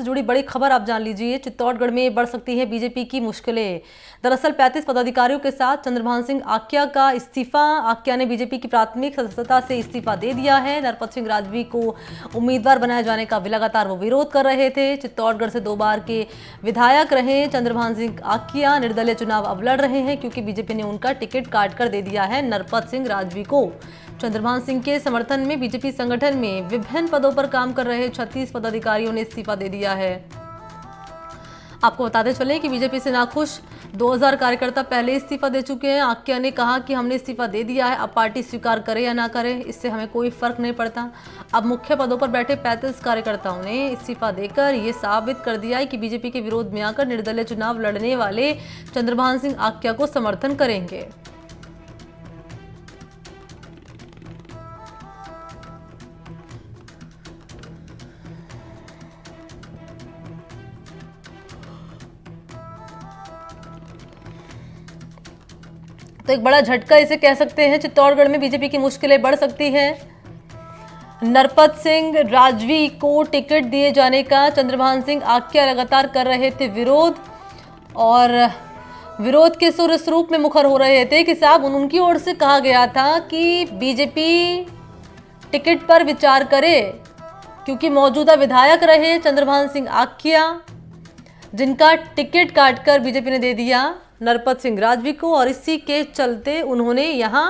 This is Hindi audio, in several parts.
से जुड़ी बड़ी खबर आप जान लीजिए। चित्तौड़गढ़ में बढ़ सकती है बीजेपी की मुश्किलें। दरअसल 35 पदाधिकारियों के साथ चंद्रभान सिंह आक्या का इस्तीफा। आक्या ने बीजेपी की प्राथमिक सदस्यता से इस्तीफा दे दिया है। नरपत सिंह राजवी को उम्मीदवार बनाए जाने का लगातार वो विरोध कर रहे थे। चित्तौड़गढ़ से 2 बार के विधायक रहे चंद्रभान सिंह आक्या निर्दलीय चुनाव अब लड़ रहे हैं क्योंकि बीजेपी ने उनका टिकट काट कर दे दिया है नरपत सिंह राजवी को। चंद्रभान सिंह के समर्थन में बीजेपी संगठन में विभिन्न पदों पर काम कर रहे 36 पदाधिकारियों ने इस्तीफा दे दिया है। आपको बताते चले कि बीजेपी से नाखुश 2000 कार्यकर्ता पहले इस्तीफा दे चुके हैं। आक्या ने कहा कि हमने इस्तीफा दे दिया है, अब पार्टी स्वीकार करे या ना करे इससे हमें कोई फर्क नहीं पड़ता। अब मुख्य पदों पर बैठे 35 कार्यकर्ताओं ने इस्तीफा देकर ये साबित कर दिया है कि बीजेपी के विरोध में आकर निर्दलीय चुनाव लड़ने वाले चंद्रभान सिंह आक्या को समर्थन करेंगे। तो एक बड़ा झटका इसे कह सकते हैं। चित्तौड़गढ़ में बीजेपी की मुश्किलें बढ़ सकती हैं। नरपत सिंह राजवी को टिकट दिए जाने का चंद्रभान सिंह आक्या लगातार कर रहे थे विरोध, और विरोध के सुर इस रूप में मुखर हो रहे थे कि साहब उनकी ओर से कहा गया था कि बीजेपी टिकट पर विचार करे, क्योंकि मौजूदा विधायक रहे चंद्रभान सिंह आक्या जिनका टिकट काटकर बीजेपी ने दे दिया नरपत सिंह राजवी को, और इसी के चलते उन्होंने यहां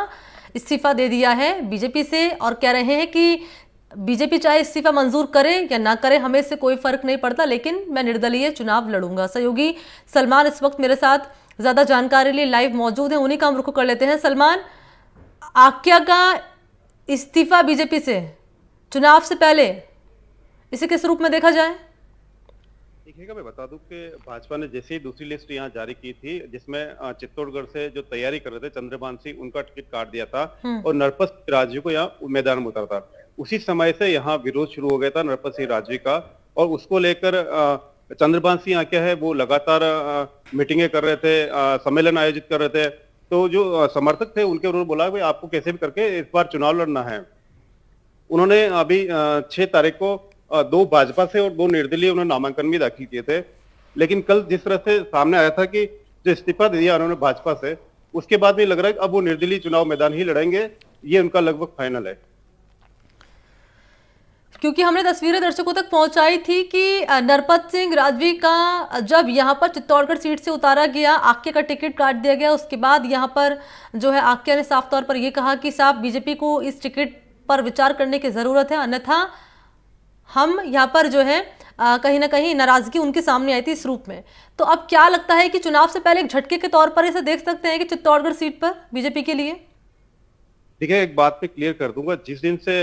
इस्तीफा दे दिया है बीजेपी से और कह रहे हैं कि बीजेपी चाहे इस्तीफा मंजूर करे या ना करे हमें इससे कोई फर्क नहीं पड़ता, लेकिन मैं निर्दलीय चुनाव लड़ूंगा। सहयोगी सलमान इस वक्त मेरे साथ ज्यादा जानकारी लिए लाइव मौजूद है, उन्हीं का हम रुख कर लेते हैं। सलमान, आक्या का इस्तीफा बीजेपी से चुनाव से पहले इसे किस रूप में देखा जाए? देखिएगा, मैं बता दूं कि भाजपा ने जैसे ही दूसरी लिस्ट यहाँ जारी की थी जिसमें चित्तौड़गढ़ से जो तैयारी कर रहे थे चंद्रभान सिंह, उनका टिकट काट दिया था और नरपत सिंह राजवी को यहाँ मैदान में उतारा था। उसी समय से यहाँ विरोध शुरू हो गया था नरपत सिंह राजवी का, और उसको लेकर चंद्रभान सिंह यहाँ क्या है वो लगातार मीटिंगें कर रहे थे, सम्मेलन आयोजित कर रहे थे। तो जो समर्थक थे उनके उन्होंने बोला भाई आपको कैसे भी करके इस बार चुनाव लड़ना है। उन्होंने अभी 6 तारीख को 2 भाजपा से और 2 निर्दलीय उन्होंने नामांकन भी दाखिल किए थे, लेकिन कल जिस तरह से सामने आया था कि जो इस्तीफा दिया उन्होंने भाजपा से, उसके बाद भी लग रहा है कि अब वो निर्दलीय चुनाव मैदान ही लड़ेंगे, ये उनका लगभग फाइनल है। क्योंकि हमने तस्वीरें दर्शकों तक पहुंचाई थी कि नरपत सिंह राजवी का जब यहां पर चित्तौड़गढ़ सीट से उतारा गया, आक्या का टिकट काट दिया गया, उसके बाद यहां पर जो है आक्या ने साफ तौर पर यह कहा कि साहब बीजेपी को इस टिकट पर विचार करने की जरूरत है, अन्यथा हम यहाँ पर जो है कहीं ना कहीं नाराजगी उनके सामने आई थी इस रूप में। तो अब क्या लगता है कि चुनाव से पहले एक झटके के तौर पर इसे देख सकते हैं कि चित्तौड़गढ़ सीट पर बीजेपी के लिए? देखिए, एक बात पे क्लियर कर दूंगा, जिस दिन से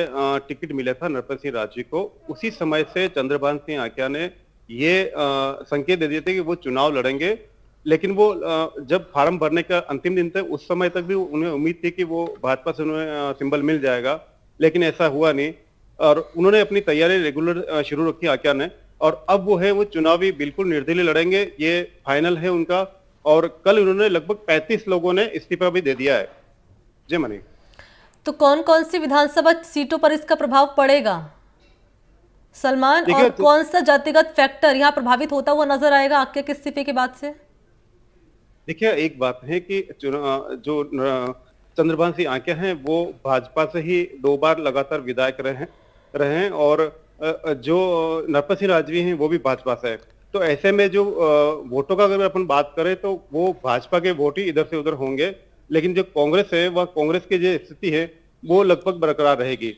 टिकट मिला था नरपत सिंह राजवी को, उसी समय से चंद्रभान सिंह आक्या ने ये संकेत दे दिए थे कि वो चुनाव लड़ेंगे, लेकिन वो जब फार्म भरने का अंतिम दिन थे उस समय तक भी उन्हें उम्मीद थी कि वो भाजपा से उन्हें सिंबल मिल जाएगा, लेकिन ऐसा हुआ नहीं। और उन्होंने अपनी तैयारी रेगुलर शुरू रखी आक्या ने, और अब वो है वो चुनावी बिल्कुल निर्दलीय लड़ेंगे, ये फाइनल है उनका। और कल उन्होंने लगभग 35 लोगों ने इस्तीफा भी दे दिया है। जय मनी। तो कौन कौन सी विधानसभा सीटों पर इसका प्रभाव पड़ेगा सलमान, और कौन सा जातिगत फैक्टर यहाँ प्रभावित होता हुआ नजर आएगा आक्या के इस्तीफे के बाद से? देखिए, एक बात है कि जो चंद्रभान सिंह आक्या हैं वो भाजपा से ही 2 बार लगातार विधायक रहे हैं, और जो नरपत सिंह राजवी हैं वो भी भाजपा से है। तो ऐसे में जो वोटों का अगर अपन बात करें तो वो भाजपा के वोट ही इधर से उधर होंगे, लेकिन जो कांग्रेस है वह कांग्रेस की जो स्थिति है वो लगभग बरकरार रहेगी।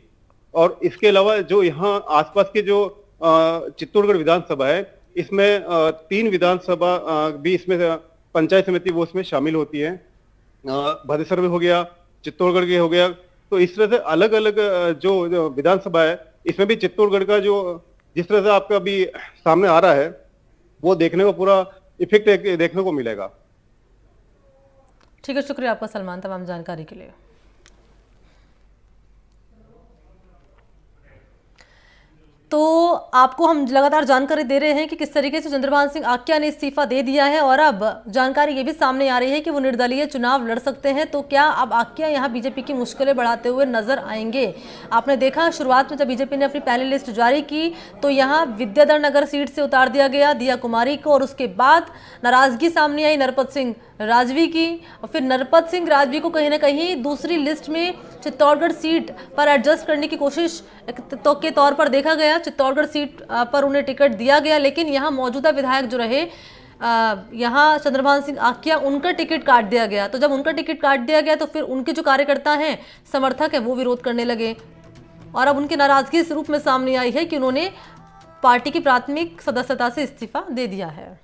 और इसके अलावा जो यहाँ आसपास के जो चित्तौड़गढ़ विधानसभा है, इसमें 3 विधानसभा भी इसमें पंचायत समिति वो इसमें शामिल होती है। भदेसर में हो गया, चित्तौड़गढ़ के हो गया। तो इस तरह से अलग अलग जो विधानसभा है इसमें भी चित्तौड़गढ़ का जो जिस तरह से आपका अभी सामने आ रहा है वो देखने को पूरा इफेक्ट देखने को मिलेगा। ठीक है, शुक्रिया आपका सलमान तमाम जानकारी के लिए। तो आपको हम लगातार जानकारी दे रहे हैं कि किस तरीके से चंद्रभान सिंह आक्या ने इस्तीफा दे दिया है और अब जानकारी ये भी सामने आ रही है कि वो निर्दलीय चुनाव लड़ सकते हैं। तो क्या अब आक्या यहाँ बीजेपी की मुश्किलें बढ़ाते हुए नजर आएंगे? आपने देखा शुरुआत में जब बीजेपी ने अपनी पहली लिस्ट जारी की तो यहाँ विद्याधर नगर सीट से उतार दिया गया दिया कुमारी को, और उसके बाद नाराजगी सामने आई नरपत सिंह राजवी की, और फिर नरपत सिंह राजवी को कहीं ना कहीं दूसरी लिस्ट में चित्तौड़गढ़ सीट पर एडजस्ट करने की कोशिश तो के तौर पर देखा गया। चित्तौड़गढ़ सीट पर उन्हें टिकट दिया गया, लेकिन यहाँ मौजूदा विधायक जो रहे यहाँ चंद्रभान सिंह आक्या, उनका टिकट काट दिया गया। तो जब उनका टिकट काट दिया गया तो फिर उनके जो कार्यकर्ता हैं, समर्थक हैं, वो विरोध करने लगे और अब उनकी नाराजगी इस रूप में सामने आई है कि उन्होंने पार्टी की प्राथमिक सदस्यता से इस्तीफा दे दिया है।